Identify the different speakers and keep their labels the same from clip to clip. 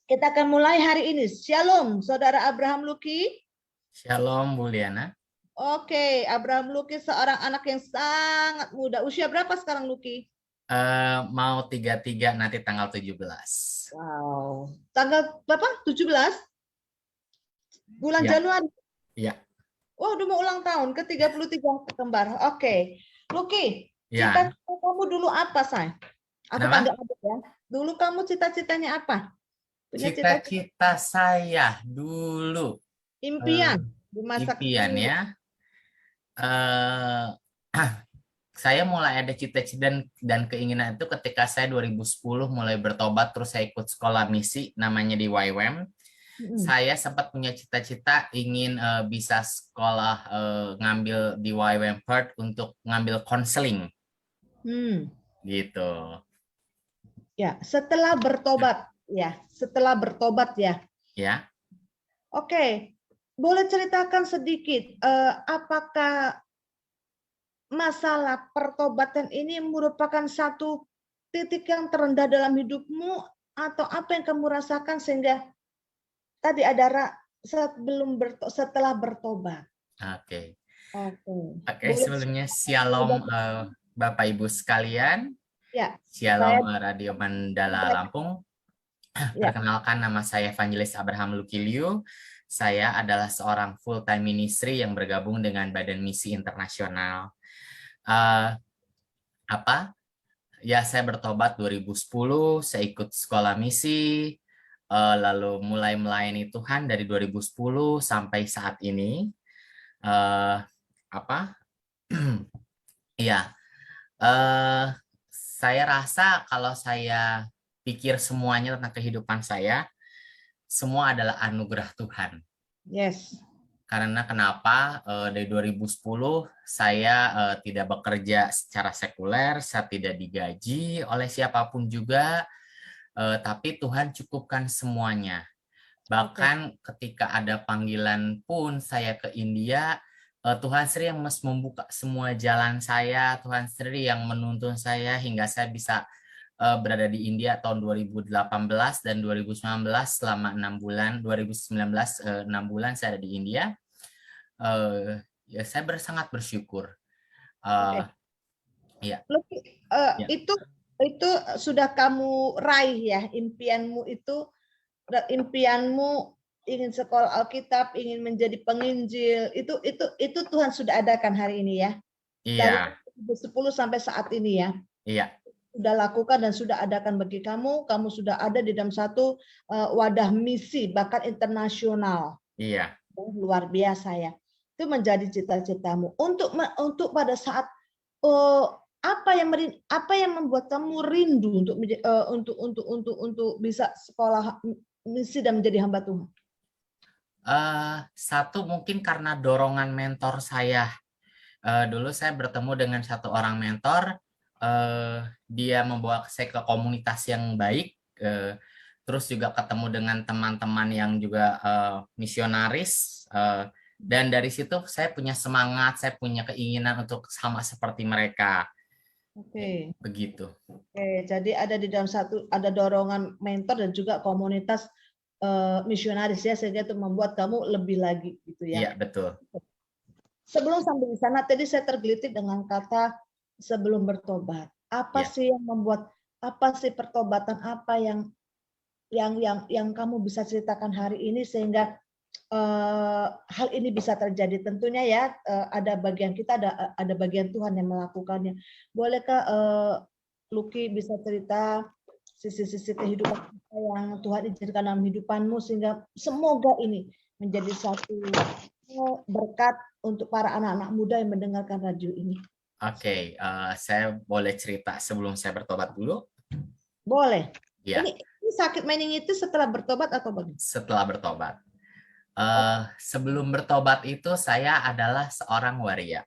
Speaker 1: Kita akan mulai hari ini. Shalom, Saudara Abraham Luki.
Speaker 2: Shalom, Bu Liana.
Speaker 1: Oke, Abraham Luki seorang anak yang sangat muda. Usia berapa sekarang, Luki?
Speaker 2: Mau 33 nanti tanggal 17.
Speaker 1: Wow. Tanggal berapa? 17? Bulan
Speaker 2: Ya.
Speaker 1: Januari?
Speaker 2: Ya.
Speaker 1: Oh, udah mau ulang tahun ke 33 kembar. Oke. Luki,
Speaker 2: Ya.
Speaker 1: cita-cita kamu dulu apa, say? Aku
Speaker 2: Kenapa?
Speaker 1: panggil adik ya. Dulu kamu cita-citanya apa? Punya cita-cita
Speaker 2: Cita-cita saya dulu,
Speaker 1: impian di masa
Speaker 2: impian
Speaker 1: kecil.
Speaker 2: ya. Saya mulai ada cita-cita dan keinginan itu ketika saya 2010 mulai bertobat, terus saya ikut sekolah misi namanya di YWAM. Saya sempat punya cita-cita ingin bisa sekolah ngambil di YWAM Perth untuk ngambil konseling. Gitu.
Speaker 1: Ya, setelah bertobat ya.
Speaker 2: Ya.
Speaker 1: Oke. Boleh ceritakan sedikit apakah masalah pertobatan ini merupakan satu titik yang terendah dalam hidupmu atau apa yang kamu rasakan sehingga tadi ada setelah bertobat?
Speaker 2: Oke.
Speaker 1: Oke.
Speaker 2: Sebelumnya Shalom Bapak Ibu sekalian.
Speaker 1: Ya,
Speaker 2: Shalom Radio Mandala Lampung.
Speaker 1: Ya.
Speaker 2: Perkenalkan, nama saya Evangelis Abraham Lukiliu. Saya adalah seorang full-time ministry yang bergabung dengan Badan Misi Internasional. Ya, saya bertobat 2010, saya ikut sekolah misi, lalu mulai melayani Tuhan dari 2010 sampai saat ini. Iya, saya rasa kalau saya pikir semuanya tentang kehidupan saya, semua adalah anugerah Tuhan.
Speaker 1: Yes.
Speaker 2: Karena kenapa? Dari 2010 saya tidak bekerja secara sekuler, saya tidak digaji oleh siapapun juga, tapi Tuhan cukupkan semuanya. Bahkan ketika ada panggilan pun saya ke India, Tuhan sendiri yang membuka semua jalan saya, Tuhan sendiri yang menuntun saya hingga saya bisa berada di India tahun 2018 dan 2019 selama 6 bulan. 2019 6 bulan saya ada di India. Ya, saya sangat bersyukur. Ya.
Speaker 1: Itu sudah kamu raih ya, impianmu ingin sekolah Alkitab, ingin menjadi penginjil, itu Tuhan sudah adakan hari ini ya.
Speaker 2: Iya.
Speaker 1: Dari 10 sampai saat ini ya.
Speaker 2: Iya.
Speaker 1: Sudah lakukan dan sudah adakan bagi kamu sudah ada di dalam satu wadah misi bahkan internasional.
Speaker 2: Iya.
Speaker 1: Luar biasa ya. Itu menjadi cita-citamu. Untuk pada saat apa yang membuat kamu rindu untuk bisa sekolah misi dan menjadi hamba Tuhan?
Speaker 2: Satu mungkin karena dorongan mentor saya. Dulu saya bertemu dengan satu orang mentor, dia membawa saya ke komunitas yang baik, terus juga ketemu dengan teman-teman yang juga misionaris, dan dari situ saya punya semangat, saya punya keinginan untuk sama seperti mereka.
Speaker 1: Oke.
Speaker 2: Begitu.
Speaker 1: Oke, jadi ada di dalam ada dorongan mentor dan juga komunitas misionaris ya, sehingga itu membuat kamu lebih lagi gitu ya.
Speaker 2: Iya, betul.
Speaker 1: Sebelum sampai di sana tadi saya tergelitik dengan kata sebelum bertobat. Apa sih yang membuat, apa sih pertobatan apa yang kamu bisa ceritakan hari ini sehingga hal ini bisa terjadi? Tentunya ya ada bagian kita, ada bagian Tuhan yang melakukannya. Bolehkah Luki bisa cerita sisi-sisi kehidupan yang Tuhan izinkan dalam hidupanmu sehingga semoga ini menjadi satu berkat untuk para anak-anak muda yang mendengarkan radio ini.
Speaker 2: Oke, saya boleh cerita sebelum saya bertobat dulu?
Speaker 1: Boleh.
Speaker 2: Ya.
Speaker 1: Ini sakit meningitis setelah bertobat atau bagaimana?
Speaker 2: Setelah bertobat. Sebelum bertobat itu saya adalah seorang waria.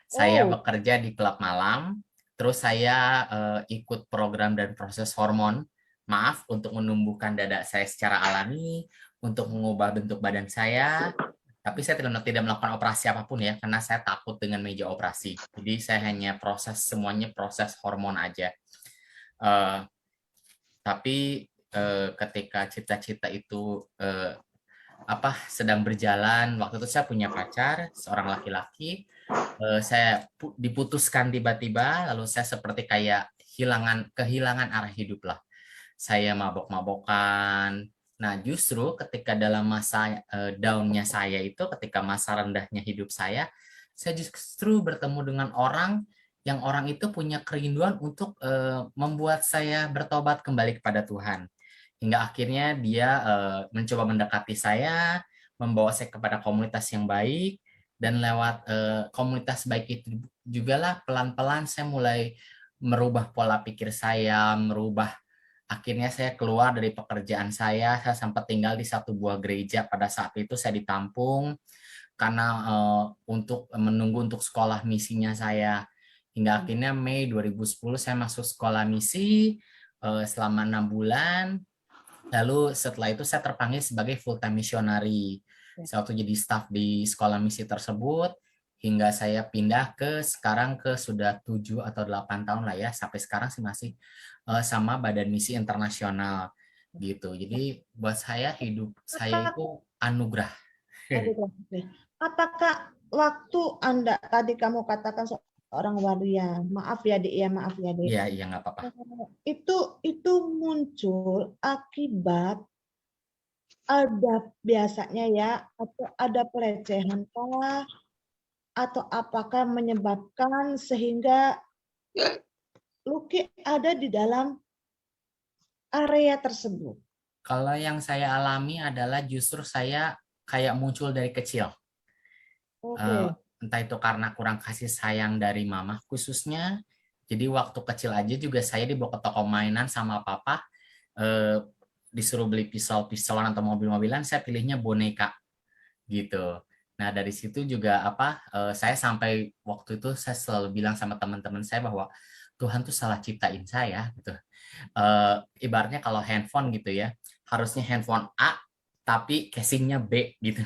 Speaker 2: Saya bekerja di klub malam, terus saya ikut program dan proses hormon. Maaf, untuk menumbuhkan dada saya secara alami, untuk mengubah bentuk badan saya. Tapi saya tidak melakukan operasi apapun ya, karena saya takut dengan meja operasi. Jadi saya hanya semuanya proses hormon aja. Tapi ketika cita-cita itu sedang berjalan. Waktu itu saya punya pacar, seorang laki-laki. Saya diputuskan tiba-tiba, lalu saya seperti kayak kehilangan arah hidup lah. Saya mabok-mabokan. Nah, justru ketika dalam masa down-nya saya itu, ketika masa rendahnya hidup saya justru bertemu dengan orang itu punya kerinduan untuk membuat saya bertobat kembali kepada Tuhan. Hingga akhirnya dia mencoba mendekati saya, membawa saya kepada komunitas yang baik, dan lewat komunitas baik itu juga lah pelan-pelan saya mulai merubah pola pikir saya, akhirnya saya keluar dari pekerjaan saya sempat tinggal di satu buah gereja. Pada saat itu saya ditampung karena untuk menunggu untuk sekolah misinya saya. Hingga akhirnya Mei 2010 saya masuk sekolah misi selama 6 bulan. Lalu setelah itu saya terpanggil sebagai full time missionary. Saya waktu jadi staff di sekolah misi tersebut hingga saya pindah sekarang sudah 7 atau 8 tahun lah ya, sampai sekarang sih masih sama Badan Misi Internasional gitu. Jadi buat saya hidup saya
Speaker 1: Apakah,
Speaker 2: itu anugerah.
Speaker 1: apakah waktu Anda tadi kamu katakan seorang waria, maaf ya Dik, ya maaf ya Dik.
Speaker 2: Iya, iya nggak apa-apa.
Speaker 1: Itu muncul akibat ada biasanya ya, atau ada pelecehan kah, atau apakah menyebabkan sehingga Luki ada di dalam area tersebut?
Speaker 2: Kalau yang saya alami adalah justru saya kayak muncul dari kecil.
Speaker 1: Oke.
Speaker 2: Entah itu karena kurang kasih sayang dari mama khususnya. Jadi waktu kecil aja juga saya dibawa ke toko mainan sama papa, eh, disuruh beli pisau-pisauan atau mobil-mobilan, saya pilihnya boneka gitu. Nah dari situ juga saya sampai waktu itu saya selalu bilang sama teman-teman saya bahwa Tuhan tuh salah ciptain saya gitu. Ibaratnya kalau handphone gitu ya, harusnya handphone A tapi casingnya B gitu.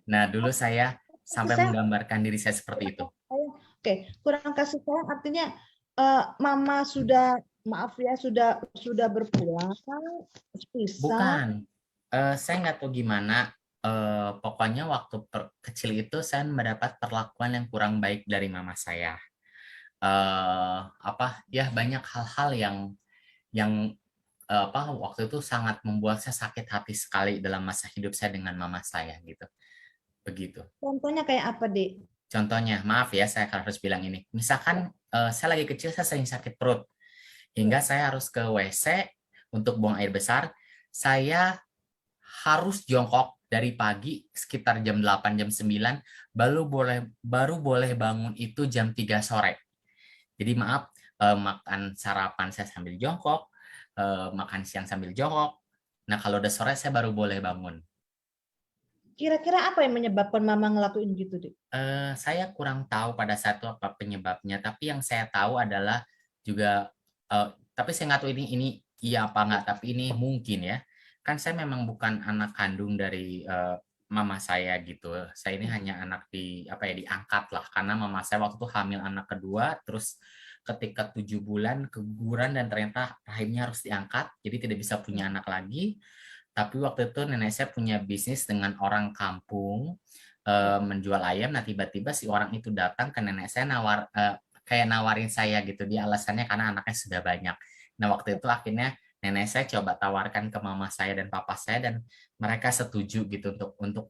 Speaker 2: Nah dulu saya
Speaker 1: Kasih
Speaker 2: sampai
Speaker 1: sayang,
Speaker 2: menggambarkan diri saya seperti itu.
Speaker 1: oke, kurang kasih sayang artinya mama sudah, maaf ya, sudah berpulang, pisah.
Speaker 2: Bukan, saya nggak tahu gimana. Pokoknya waktu kecil itu saya mendapat perlakuan yang kurang baik dari mama saya. Ya banyak hal-hal yang waktu itu sangat membuat saya sakit hati sekali dalam masa hidup saya dengan mama saya gitu. Begitu.
Speaker 1: Contohnya kayak apa, Dik?
Speaker 2: Contohnya, maaf ya saya harus bilang ini. Misalkan saya lagi kecil saya sering sakit perut
Speaker 1: Ya.
Speaker 2: hingga saya harus ke WC untuk buang air besar. Saya harus jongkok dari pagi sekitar jam 8 jam 9 baru boleh bangun itu jam 3 sore. Jadi maaf, makan sarapan saya sambil jongkok, makan siang sambil jongkok. Nah, kalau udah sore saya baru boleh bangun.
Speaker 1: Kira-kira apa yang menyebabkan mama ngelakuin gitu, Dik?
Speaker 2: Saya kurang tahu pada saat itu apa penyebabnya, tapi yang saya tahu adalah juga, tapi saya nggak tahu ini iya apa nggak, tapi ini mungkin ya. Kan saya memang bukan anak kandung dari mama saya gitu. Saya ini hanya anak diangkat lah, karena mama saya waktu itu hamil anak kedua, terus ketika 7 bulan keguguran dan ternyata rahimnya harus diangkat, jadi tidak bisa punya anak lagi. Tapi waktu itu nenek saya punya bisnis dengan orang kampung, menjual ayam. Nah tiba-tiba si orang itu datang ke nenek saya kayak nawarin saya gitu. Dia alasannya karena anaknya sudah banyak. Nah waktu itu akhirnya nenek saya coba tawarkan ke mama saya dan papa saya, dan mereka setuju gitu untuk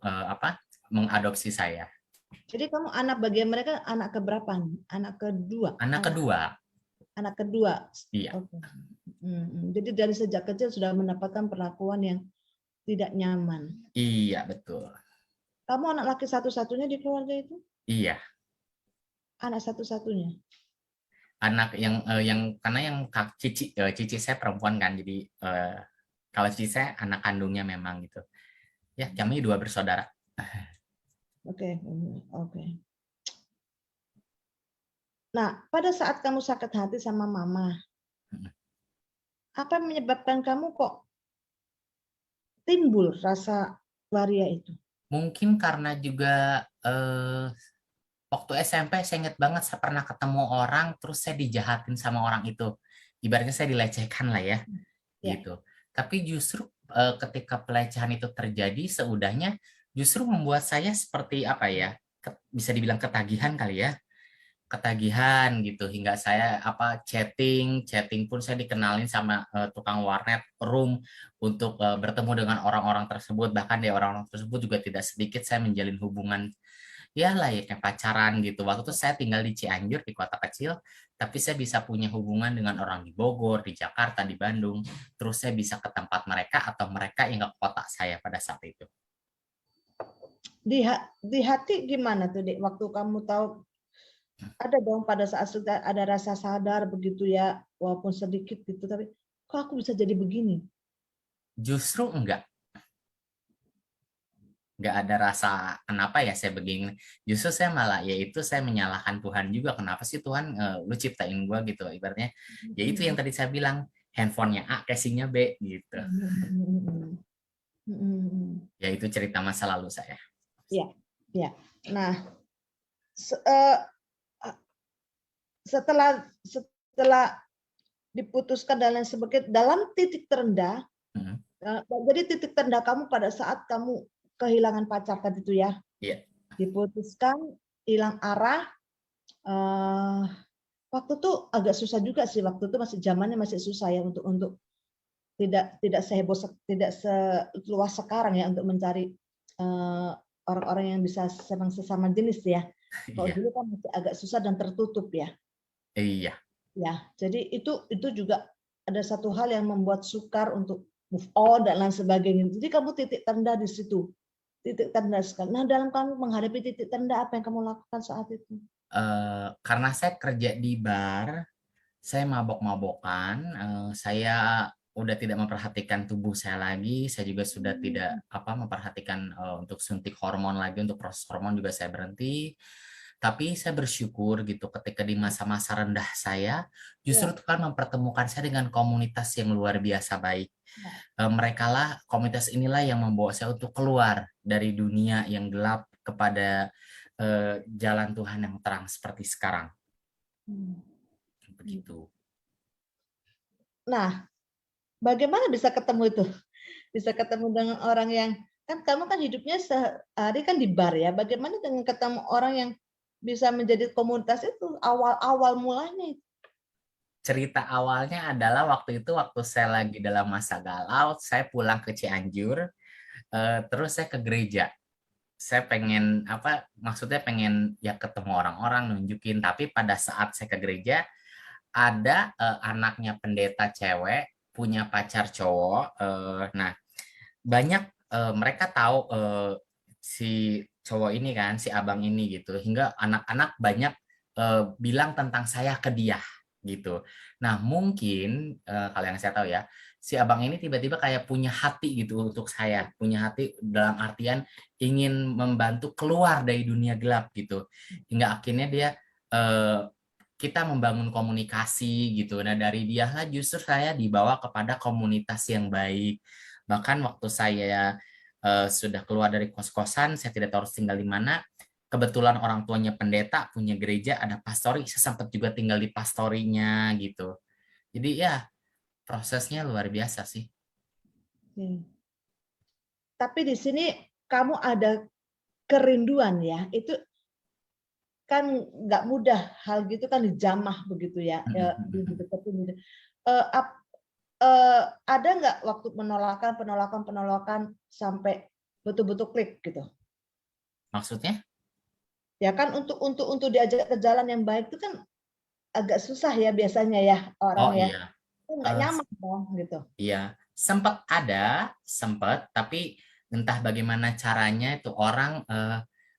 Speaker 2: mengadopsi saya.
Speaker 1: Jadi kamu anak bagian mereka anak keberapa nih? Anak kedua.
Speaker 2: Anak kedua,
Speaker 1: Anak kedua.
Speaker 2: iya,
Speaker 1: Oke. Jadi dari sejak kecil sudah mendapatkan perlakuan yang tidak nyaman.
Speaker 2: iya betul,
Speaker 1: Kamu anak laki satu-satunya di keluarga itu?
Speaker 2: iya.
Speaker 1: Anak satu-satunya.
Speaker 2: Anak yang karena yang cici saya perempuan kan, jadi kalau cici saya anak kandungnya memang gitu. Ya, kami dua bersaudara.
Speaker 1: Oke, oke. Nah, pada saat kamu sakit hati sama mama, apa yang menyebabkan kamu kok timbul rasa waria itu?
Speaker 2: Mungkin karena juga waktu SMP saya ingat banget saya pernah ketemu orang terus saya dijahatin sama orang itu. Ibaratnya saya dilecehkan lah ya,
Speaker 1: Ya.
Speaker 2: gitu. Tapi justru ketika pelecehan itu terjadi, seudahnya justru membuat saya seperti apa ya, bisa dibilang ketagihan kali ya, ketagihan gitu, hingga saya apa chatting chatting pun saya dikenalin sama tukang warnet room untuk bertemu dengan orang-orang tersebut. Bahkan dari orang-orang tersebut juga tidak sedikit saya menjalin hubungan ya layaknya pacaran gitu. Waktu itu saya tinggal di Cianjur, di kota kecil, tapi saya bisa punya hubungan dengan orang di Bogor, di Jakarta, di Bandung. Terus saya bisa ke tempat mereka atau mereka yang ke kota saya pada saat itu.
Speaker 1: Di hati gimana tuh, Dek? Waktu kamu tahu, ada dong pada saat sudah ada rasa sadar begitu ya, walaupun sedikit gitu, tapi kok aku bisa jadi begini?
Speaker 2: Justru enggak ada rasa kenapa ya saya begini. Justru saya malah yaitu saya menyalahkan Tuhan juga. Kenapa sih Tuhan lu ciptain gua gitu. Ibaratnya ya itu yang tadi saya bilang, handphonenya A, casingnya B gitu. Ya itu cerita masa lalu saya.
Speaker 1: Ya, ya. Nah, setelah diputuskan dan lain sebagainya, dalam titik terendah, jadi titik terendah kamu pada saat kamu kehilangan pacar tadi itu ya,
Speaker 2: Iya.
Speaker 1: diputuskan, hilang arah, waktu itu agak susah juga sih, waktu itu masih zamannya masih susah ya untuk tidak seheboh, tidak seluas sekarang ya untuk mencari orang-orang yang bisa senang sesama jenis ya. Kalau
Speaker 2: Iya.
Speaker 1: dulu kan masih agak susah dan tertutup ya.
Speaker 2: Iya.
Speaker 1: Ya, jadi itu juga ada satu hal yang membuat sukar untuk move on dan lain sebagainya. Jadi kamu titik terendah di situ, titik terendah sekali. Nah, dalam kamu menghadapi titik terendah, apa yang kamu lakukan saat itu?
Speaker 2: Karena saya kerja di bar, saya mabok-mabokan, saya udah tidak memperhatikan tubuh saya lagi, saya juga sudah tidak memperhatikan untuk suntik hormon lagi, untuk proses hormon juga saya berhenti. Tapi saya bersyukur gitu ketika di masa-masa rendah saya, justru
Speaker 1: Ya,
Speaker 2: Tuhan mempertemukan saya dengan komunitas yang luar biasa baik.
Speaker 1: ya.
Speaker 2: Mereka lah, komunitas inilah yang membawa saya untuk keluar dari dunia yang gelap kepada jalan Tuhan yang terang seperti sekarang. Begitu.
Speaker 1: Nah, bagaimana bisa ketemu itu? Bisa ketemu dengan orang yang, kan kamu kan hidupnya sehari kan di bar ya. Bagaimana dengan ketemu orang yang bisa menjadi komunitas itu awal mulanya?
Speaker 2: Cerita awalnya adalah waktu saya lagi dalam masa galau, saya pulang ke Cianjur, terus saya ke gereja. Saya pengen maksudnya pengen ya ketemu orang-orang, nunjukin. Tapi pada saat saya ke gereja, ada anaknya pendeta cewek punya pacar cowok. Nah, banyak mereka tahu si cowok ini kan, si abang ini gitu, hingga anak-anak banyak bilang tentang saya ke dia gitu. Nah, mungkin kalau yang saya tahu ya, si abang ini tiba-tiba kayak punya hati gitu untuk saya, punya hati dalam artian ingin membantu keluar dari dunia gelap gitu, hingga akhirnya dia eh, kita membangun komunikasi gitu. Nah, dari dialah justru saya dibawa kepada komunitas yang baik. Bahkan waktu saya sudah keluar dari kos-kosan, saya tidak tahu harus tinggal di mana. Kebetulan orang tuanya pendeta, punya gereja, ada pastori, saya sempat juga tinggal di pastorinya gitu. Jadi ya, prosesnya luar biasa sih.
Speaker 1: Tapi di sini kamu ada kerinduan ya, itu kan nggak mudah, hal gitu kan dijamah begitu ya, dideketin. Eh, ada nggak waktu penolakan sampai betul-betul klik gitu?
Speaker 2: Maksudnya?
Speaker 1: Ya kan untuk diajak ke jalan yang baik itu kan agak susah ya biasanya ya orang
Speaker 2: Oh
Speaker 1: ya,
Speaker 2: iya.
Speaker 1: nggak
Speaker 2: Eh,
Speaker 1: nyaman dong gitu.
Speaker 2: Iya, sempat, tapi entah bagaimana caranya itu orang,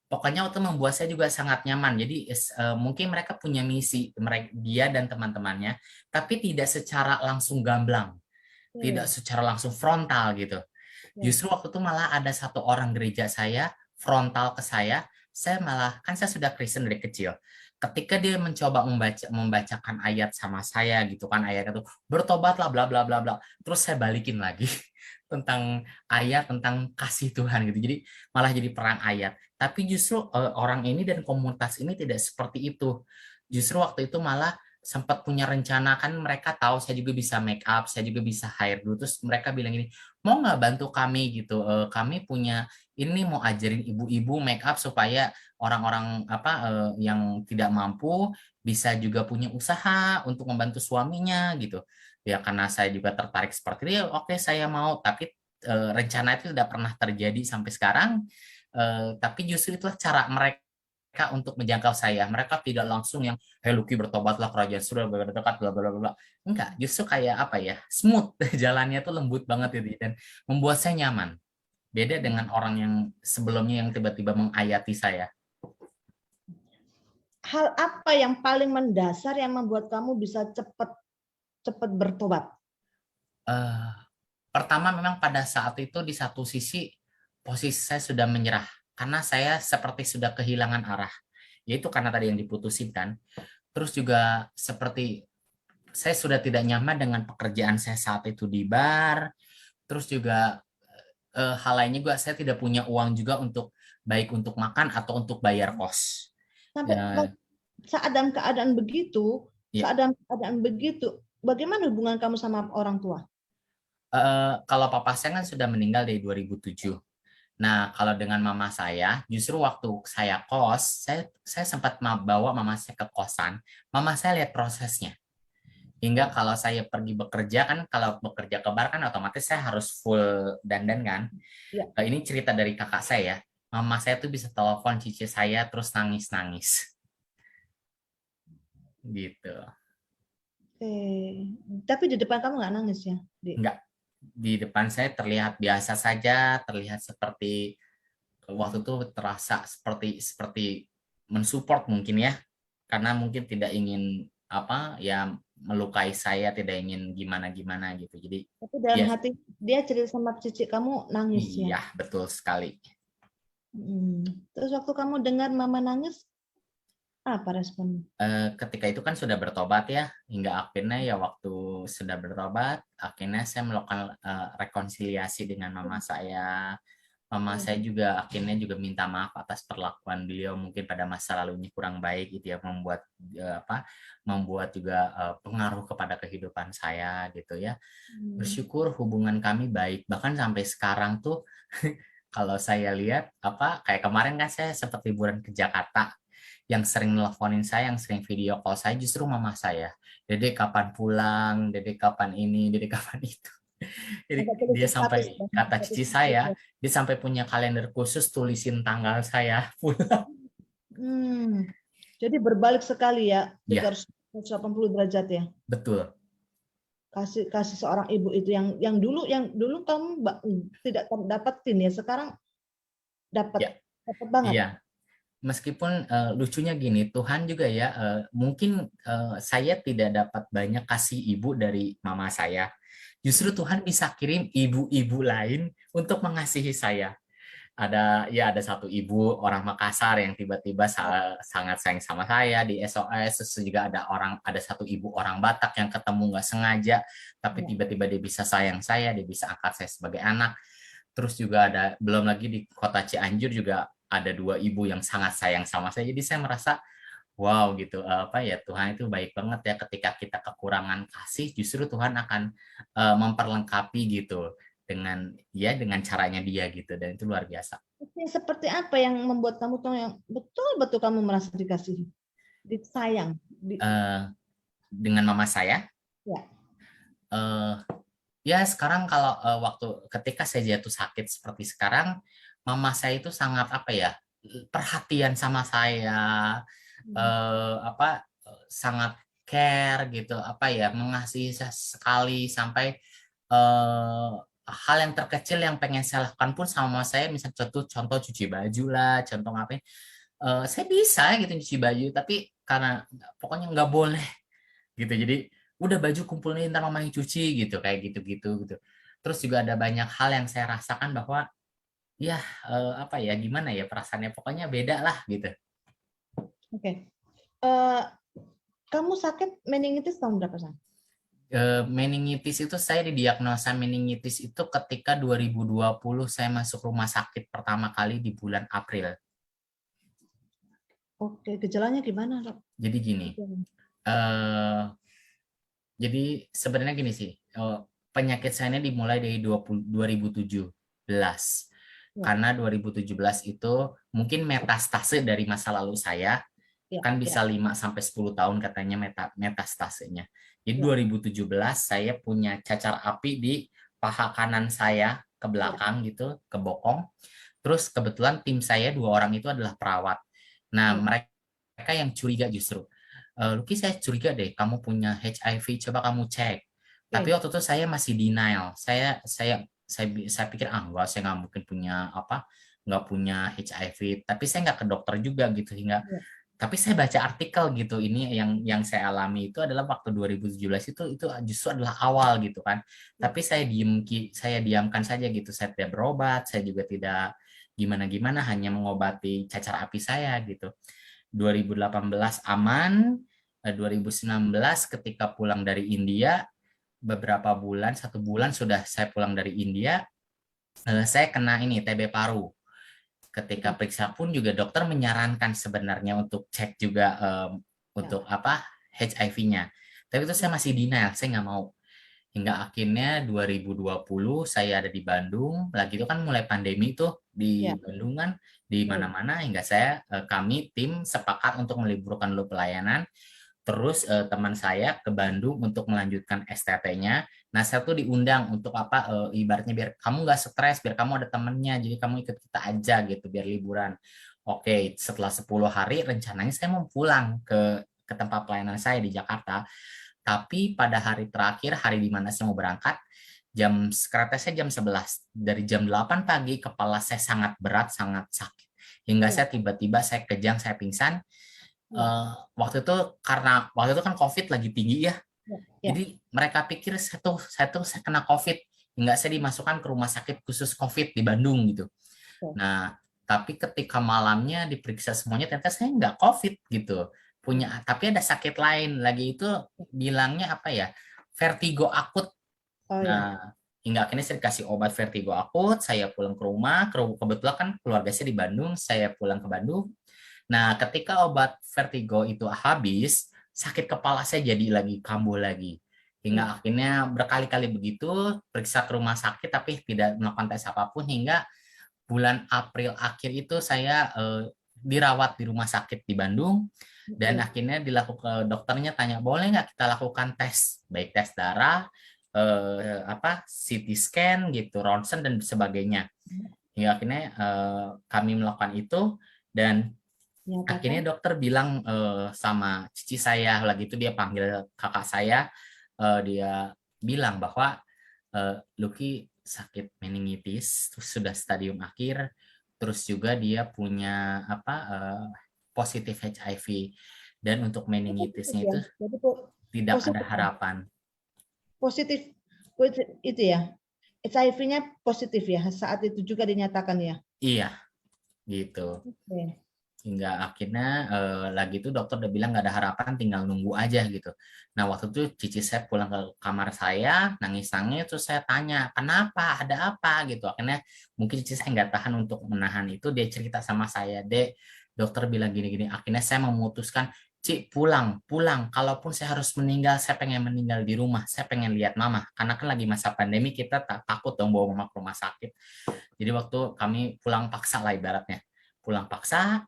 Speaker 2: pokoknya itu membuat saya juga sangat nyaman. Jadi mungkin mereka punya misi, mereka dia dan teman-temannya, tapi tidak secara langsung gamblang, tidak
Speaker 1: Oke,
Speaker 2: secara langsung frontal gitu.
Speaker 1: ya.
Speaker 2: Justru waktu itu malah ada satu orang gereja saya frontal ke saya malah kan saya sudah Kristen dari kecil. Ketika dia mencoba membacakan ayat sama saya gitu kan, ayat itu bertobatlah bla bla bla bla. Terus saya balikin lagi tentang ayat tentang kasih Tuhan gitu. Jadi malah jadi perang ayat. Tapi justru orang ini dan komunitas ini tidak seperti itu. Justru waktu itu malah sempat punya rencana, kan mereka tahu saya juga bisa make up, saya juga bisa hairdo, terus mereka bilang gini, mau nggak bantu kami gitu. Kami punya ini mau ajarin ibu-ibu make up supaya orang-orang apa yang tidak mampu bisa juga punya usaha untuk membantu suaminya gitu. Ya karena saya juga tertarik seperti itu, oke saya mau, tapi rencana itu tidak pernah terjadi sampai sekarang. Tapi justru itulah cara mereka untuk menjangkau saya. Mereka tidak langsung yang, "Hei Lucky, bertobatlah, kerajaan surga berdekat, bla bla bla." Enggak, justru kayak apa ya, smooth, jalannya tuh lembut banget gitu, dan membuat saya nyaman. Beda dengan orang yang sebelumnya yang tiba-tiba mengayati saya.
Speaker 1: Hal apa yang paling mendasar yang membuat kamu bisa cepat bertobat?
Speaker 2: Eh, Pertama memang pada saat itu di satu sisi posisi saya sudah menyerah karena saya seperti sudah kehilangan arah. Yaitu karena tadi yang diputusin kan. Terus juga seperti saya sudah tidak nyaman dengan pekerjaan saya saat itu di bar. Terus juga hal lainnya juga saya tidak punya uang juga untuk baik untuk makan atau untuk bayar kos.
Speaker 1: Sampai
Speaker 2: Ya,
Speaker 1: saat dalam keadaan begitu,
Speaker 2: ya.
Speaker 1: bagaimana hubungan kamu sama orang tua?
Speaker 2: Kalau papa saya kan sudah meninggal dari 2007. Nah, kalau dengan mama saya, justru waktu saya kos, saya sempat bawa mama saya ke kosan. Mama saya lihat prosesnya. Hingga kalau saya pergi bekerja kan, kalau bekerja ke bar kan otomatis saya harus full dandan kan.
Speaker 1: Ya,
Speaker 2: Ini cerita dari kakak saya. Mama saya tuh bisa telepon cici saya terus nangis-nangis. Gitu.
Speaker 1: tapi di depan kamu nggak nangis ya, Di?
Speaker 2: Enggak, di depan saya terlihat biasa saja, terlihat seperti waktu itu terasa seperti seperti mensupport mungkin ya, karena mungkin tidak ingin apa ya melukai saya, tidak ingin gimana-gimana gitu. Jadi
Speaker 1: Tapi dalam
Speaker 2: ya
Speaker 1: hati dia cerita sama cici kamu nangis ya.
Speaker 2: iya betul sekali.
Speaker 1: Hmm. Terus waktu kamu dengar mama nangis, apa respon?
Speaker 2: Ketika itu kan sudah bertobat ya, hingga akhirnya ya waktu sudah bertobat, akhirnya saya melakukan rekonsiliasi dengan mama saya. Mama saya juga akhirnya juga minta maaf atas perlakuan beliau mungkin pada masa lalunya kurang baik gitu ya, membuat membuat juga pengaruh kepada kehidupan saya gitu ya.
Speaker 1: Hmm.
Speaker 2: Bersyukur hubungan kami baik, bahkan sampai sekarang tuh kalau saya lihat apa kayak kemarin kan saya sempat liburan ke Jakarta, yang sering nelfonin saya, yang sering video call saya justru mama saya. Dede kapan pulang, Dede kapan ini, Dede kapan itu. Jadi
Speaker 1: Ada tulis
Speaker 2: dia
Speaker 1: status
Speaker 2: sampai
Speaker 1: ya,
Speaker 2: kata
Speaker 1: status
Speaker 2: cici
Speaker 1: gitu
Speaker 2: saya,
Speaker 1: ya.
Speaker 2: dia sampai punya kalender khusus tulisin tanggal saya.
Speaker 1: Hmm. Jadi berbalik sekali ya,
Speaker 2: Ya,
Speaker 1: 380 derajat ya.
Speaker 2: betul.
Speaker 1: Kasih kasih seorang ibu itu yang dulu kamu tidak dapetin ya, sekarang dapat
Speaker 2: Ya,
Speaker 1: dapat banget.
Speaker 2: iya. Meskipun lucunya gini, Tuhan juga ya, mungkin saya tidak dapat banyak kasih ibu dari mama saya. Justru Tuhan bisa kirim ibu-ibu lain untuk mengasihi saya. Ada satu ibu orang Makassar yang tiba-tiba sangat sayang sama saya di SOS. Terus juga ada satu ibu orang Batak yang ketemu nggak sengaja, tapi
Speaker 1: Ya.
Speaker 2: tiba-tiba dia bisa sayang saya, dia bisa angkat saya sebagai anak. Terus juga ada belum lagi di kota Cianjur juga ada dua ibu yang sangat sayang sama saya. Jadi saya merasa wow gitu, apa ya, Tuhan itu baik banget ya, ketika kita kekurangan kasih justru Tuhan akan memperlengkapi gitu dengan caranya dia gitu, dan itu luar biasa.
Speaker 1: Seperti apa yang membuat kamu tuh yang betul-betul kamu merasa dikasihi, disayang,
Speaker 2: Eh, dengan mama saya,
Speaker 1: ya.
Speaker 2: eh, ya sekarang kalau waktu ketika saya jatuh sakit seperti sekarang, mama saya itu sangat apa ya, perhatian sama saya,
Speaker 1: Hmm.
Speaker 2: apa sangat care gitu, apa ya, mengasihi saya sekali sampai eh, hal yang terkecil yang pengen saya lakukan pun sama mama saya, misal contoh cuci baju lah, contoh ngapain, saya bisa gitu cuci baju, tapi karena pokoknya nggak boleh gitu. Jadi udah baju kumpulin ntar mama yang cuci gitu, kayak gitu-gitu gitu. Terus juga ada banyak hal yang saya rasakan bahwa ya apa ya, gimana ya perasaannya, pokoknya beda lah gitu.
Speaker 1: Oke. Eh, kamu sakit meningitis tahun berapa, Sang?
Speaker 2: Meningitis itu saya didiagnosa meningitis itu ketika 2020 saya masuk rumah sakit pertama kali di bulan April.
Speaker 1: Oke, gejalanya gimana, Dok?
Speaker 2: Jadi gini,
Speaker 1: Gejalanya.
Speaker 2: eh, jadi sebenarnya gini sih, penyakit saya ini dimulai dari 2017.
Speaker 1: Ya,
Speaker 2: Karena 2017 itu mungkin metastase dari masa lalu saya,
Speaker 1: ya,
Speaker 2: kan
Speaker 1: ya,
Speaker 2: bisa 5 sampai 10 tahun katanya metastasenya. Jadi
Speaker 1: ya,
Speaker 2: 2017 saya punya cacar api di paha kanan saya ke
Speaker 1: ya,
Speaker 2: belakang gitu, ke bokong. Terus kebetulan tim saya 2 orang itu adalah perawat. Nah,
Speaker 1: ya,
Speaker 2: mereka yang curiga justru. Luki, saya curiga deh kamu punya HIV, coba kamu cek. Tapi
Speaker 1: oke,
Speaker 2: waktu itu saya masih denial. Saya pikir enggak, saya nggak mungkin punya apa, nggak punya HIV. Tapi saya nggak ke dokter juga gitu hingga.
Speaker 1: ya,
Speaker 2: Tapi saya baca artikel gitu. Ini yang saya alami itu adalah waktu 2017 itu justru adalah awal gitu kan.
Speaker 1: ya,
Speaker 2: Tapi saya diamkan saja gitu. Saya tidak berobat, saya juga tidak gimana-gimana, hanya mengobati cacar api saya gitu. 2018 aman, 2019 ketika pulang dari India, beberapa bulan, 1 bulan sudah saya pulang dari India, saya kena ini TB paru. Ketika
Speaker 1: ya,
Speaker 2: periksa pun juga dokter menyarankan sebenarnya untuk cek juga
Speaker 1: ya,
Speaker 2: untuk apa HIV-nya. Tapi itu saya masih denial, saya nggak mau. Hingga akhirnya 2020 saya ada di Bandung, lagi itu kan mulai pandemi tuh di
Speaker 1: ya,
Speaker 2: Bandung kan di
Speaker 1: betul.
Speaker 2: mana-mana, hingga kami tim sepakat untuk meliburkan dulu pelayanan. Terus teman saya ke Bandung untuk melanjutkan STT-nya. Nah, saya tuh diundang untuk apa? Ibaratnya biar kamu nggak stres, biar kamu ada temennya, jadi kamu ikut kita aja gitu, biar liburan. Oke, setelah 10 hari rencananya saya mau pulang ke tempat pelayanan saya di Jakarta. Tapi pada hari terakhir, hari di mana saya mau berangkat, kereta saya jam 11. Dari jam 8 pagi, kepala saya sangat berat, sangat sakit. Hingga
Speaker 1: Ya,
Speaker 2: saya tiba-tiba saya kejang, saya pingsan.
Speaker 1: ya,
Speaker 2: Waktu itu karena waktu itu kan COVID lagi tinggi ya.
Speaker 1: ya, ya,
Speaker 2: Jadi mereka pikir saya kena COVID. Hingga saya dimasukkan ke rumah sakit khusus COVID di Bandung gitu.
Speaker 1: betul.
Speaker 2: Nah, tapi ketika malamnya diperiksa semuanya ternyata saya nggak COVID gitu. Tapi ada sakit lain lagi itu bilangnya apa ya? Vertigo akut.
Speaker 1: Oh ya,
Speaker 2: Nah, hingga akhirnya saya dikasih obat vertigo akut, saya pulang ke rumah, kebetulan kan keluarga saya di Bandung, saya pulang ke Bandung. Nah, ketika obat vertigo itu habis, sakit kepala saya jadi lagi kambuh lagi.
Speaker 1: ya,
Speaker 2: Hingga akhirnya berkali-kali begitu, periksa ke rumah sakit tapi tidak melakukan tes apapun hingga bulan April akhir itu saya dirawat di rumah sakit di Bandung dan
Speaker 1: ya,
Speaker 2: akhirnya dilakukan dokternya tanya boleh nggak kita lakukan tes baik tes darah apa CT scan gitu ronsen dan sebagainya hingga akhirnya kami melakukan itu dan
Speaker 1: nyatakan.
Speaker 2: akhirnya dokter bilang sama cici saya lagi itu dia panggil kakak saya dia bilang bahwa Lucky sakit meningitis terus sudah stadium akhir terus juga dia punya apa positif HIV dan untuk
Speaker 1: Oh, positif
Speaker 2: meningitisnya
Speaker 1: ya.
Speaker 2: itu
Speaker 1: Jadi
Speaker 2: tidak ada
Speaker 1: positif ya.
Speaker 2: harapan.
Speaker 1: Positif, itu ya. HIV-nya positif ya. Saat itu juga dinyatakan ya.
Speaker 2: Iya gitu.
Speaker 1: Oke.
Speaker 2: Hingga akhirnya lagi itu dokter udah bilang nggak ada harapan tinggal nunggu aja gitu. Nah waktu itu cici saya pulang ke kamar saya nangis-nangis terus saya tanya kenapa ada apa gitu akhirnya mungkin cici saya nggak tahan untuk menahan itu dia cerita sama saya dek dokter bilang gini-gini akhirnya saya memutuskan Cik pulang pulang kalaupun saya harus meninggal saya pengen meninggal di rumah saya pengen lihat mama karena kan lagi masa pandemi kita tak takut dong bawa mama ke rumah sakit jadi waktu kami pulang paksa lah ibaratnya pulang paksa.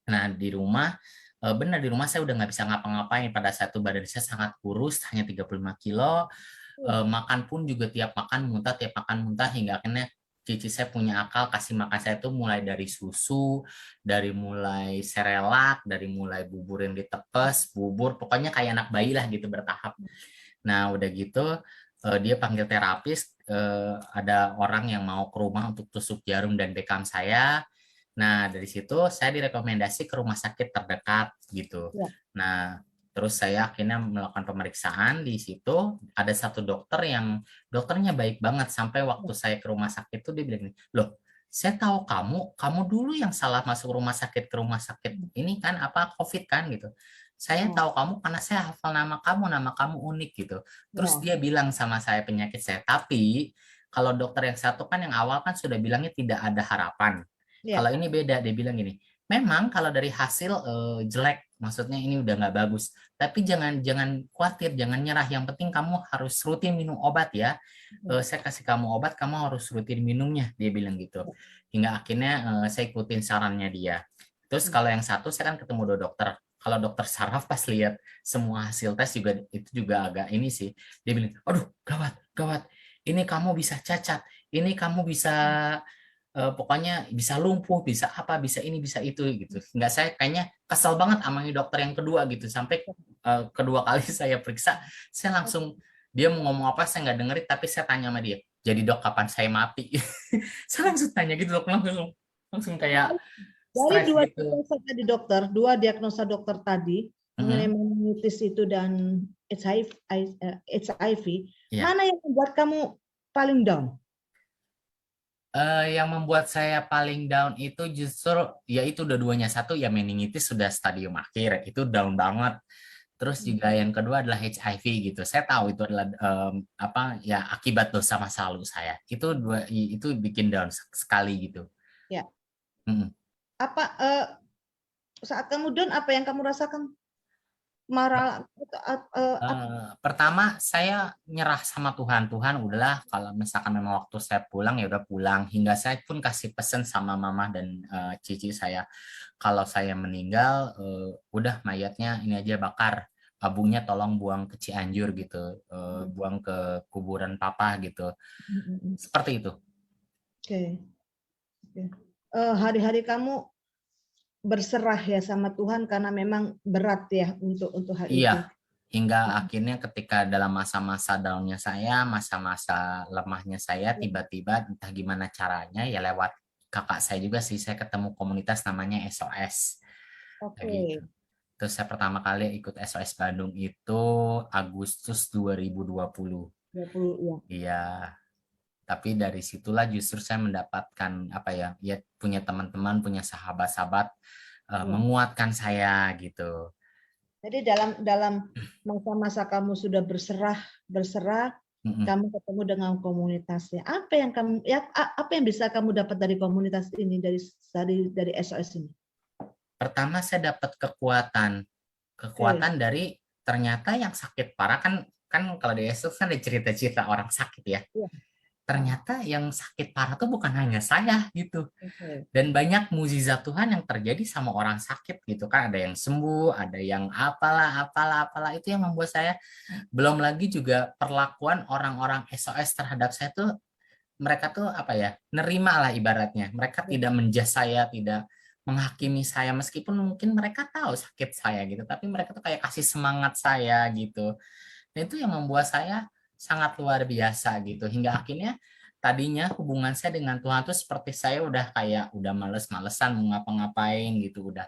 Speaker 2: Nah, di rumah, benar di rumah saya udah nggak bisa ngapa-ngapain. Pada saat itu badan saya sangat kurus, hanya 35 kilo. Makan pun juga tiap makan muntah, hingga akhirnya cici saya punya akal kasih makan saya itu mulai dari susu, dari mulai serelak, dari mulai bubur yang ditepes, bubur, pokoknya kayak anak bayi lah gitu bertahap. Nah, udah gitu dia panggil terapis, ada orang yang mau ke rumah untuk tusuk jarum dan bekam saya. Nah, dari situ saya direkomendasi ke rumah sakit terdekat gitu.
Speaker 1: Ya.
Speaker 2: Nah, terus saya akhirnya melakukan pemeriksaan di situ. Ada satu dokter yang dokternya baik banget sampai waktu saya ke rumah sakit itu dia bilang, gini, loh, saya tahu kamu dulu yang salah masuk ke rumah sakit ini kan apa COVID kan gitu. Saya
Speaker 1: Oh,
Speaker 2: tahu kamu karena saya hafal nama kamu unik gitu. Terus
Speaker 1: ya.
Speaker 2: dia bilang sama saya penyakit saya, tapi kalau dokter yang satu kan yang awal kan sudah bilangnya tidak ada harapan. Kalau
Speaker 1: Ya.
Speaker 2: ini beda, dia bilang gini, Memang kalau dari hasil jelek, maksudnya ini udah nggak bagus. Tapi jangan jangan khawatir, jangan nyerah. Yang penting kamu harus rutin minum obat ya. Saya kasih kamu obat, kamu harus rutin minumnya. Dia bilang gitu. Hingga akhirnya saya ikutin sarannya dia. Terus kalau yang satu saya kan ketemu dua dokter. Kalau dokter saraf pas lihat semua hasil tes juga itu juga agak ini sih. Dia bilang, aduh gawat, gawat. Ini kamu bisa cacat. Ini kamu bisa pokoknya bisa lumpuh, bisa apa, bisa ini, bisa itu gitu. Nggak, saya kayaknya kesel banget sama ini dokter yang kedua gitu. Sampai kedua kali saya periksa, saya langsung dia mau ngomong apa saya nggak dengerin, tapi saya tanya sama dia. Jadi dok kapan saya mati? Saya langsung tanya gitu dok, langsung kayak
Speaker 1: Dari
Speaker 2: stres
Speaker 1: dua
Speaker 2: gitu.
Speaker 1: diagnosa tadi dokter, dua diagnosa dokter tadi mengenai
Speaker 2: Mhm.
Speaker 1: meningitis itu dan HIV,
Speaker 2: Iya.
Speaker 1: mana yang membuat kamu paling down?
Speaker 2: Yang membuat saya paling down itu justru ya itu dua-duanya. Satu ya meningitis sudah stadium akhir, itu down banget. Terus juga yang kedua adalah HIV gitu. Saya tahu itu adalah apa ya akibat dosa masa lalu saya. Itu dua itu bikin down sekali gitu.
Speaker 1: Ya,
Speaker 2: Mm-mm.
Speaker 1: apa saat kamu down apa yang kamu rasakan? Marah
Speaker 2: Pertama saya nyerah sama Tuhan. Tuhan udahlah kalau misalkan memang waktu saya pulang ya udah pulang. Hingga saya pun kasih pesan sama mama dan cici saya kalau saya meninggal udah mayatnya ini aja bakar. Abunya tolong buang ke Cianjur gitu. Buang ke kuburan papa gitu. Seperti itu.
Speaker 1: Oke, oke. Hari-hari kamu berserah ya sama Tuhan karena memang berat ya untuk hal
Speaker 2: Iya,
Speaker 1: itu.
Speaker 2: hingga akhirnya ketika dalam masa-masa down-nya saya, masa-masa lemahnya saya, tiba-tiba entah gimana caranya, ya lewat kakak saya juga sih, saya ketemu komunitas namanya SOS. Kayak gitu.
Speaker 1: Oke,
Speaker 2: Terus saya pertama kali ikut SOS Bandung itu Agustus 2020.
Speaker 1: 20 ya.
Speaker 2: Iya, tapi dari situlah justru saya mendapatkan apa ya, ya punya teman-teman, punya sahabat-sahabat
Speaker 1: Ya.
Speaker 2: menguatkan saya gitu.
Speaker 1: Jadi dalam masa-masa kamu sudah berserah,
Speaker 2: Mm-mm.
Speaker 1: kamu ketemu dengan komunitasnya. Apa yang bisa kamu dapat dari komunitas ini dari SOS ini?
Speaker 2: Pertama saya dapat kekuatan,
Speaker 1: Oke.
Speaker 2: dari ternyata yang sakit parah kan kan kalau di Yesus kan ada cerita-cerita orang sakit ya.
Speaker 1: Ya.
Speaker 2: Ternyata yang sakit parah tuh bukan hanya saya gitu.
Speaker 1: Oke.
Speaker 2: Dan banyak mukjizat Tuhan yang terjadi sama orang sakit gitu kan. Ada yang sembuh, ada yang apalah, apalah, apalah. Itu yang membuat saya, belum lagi juga perlakuan orang-orang SOS terhadap saya tuh, mereka tuh apa ya, nerima lah ibaratnya. Mereka
Speaker 1: Ya.
Speaker 2: tidak menjudge saya, tidak menghakimi saya meskipun mungkin mereka tahu sakit saya gitu, tapi mereka tuh kayak kasih semangat saya gitu. Dan itu yang membuat saya sangat luar biasa gitu. Hingga akhirnya tadinya hubungan saya dengan Tuhan tuh seperti saya udah kayak udah males-malesan mau ngapa-ngapain gitu, udah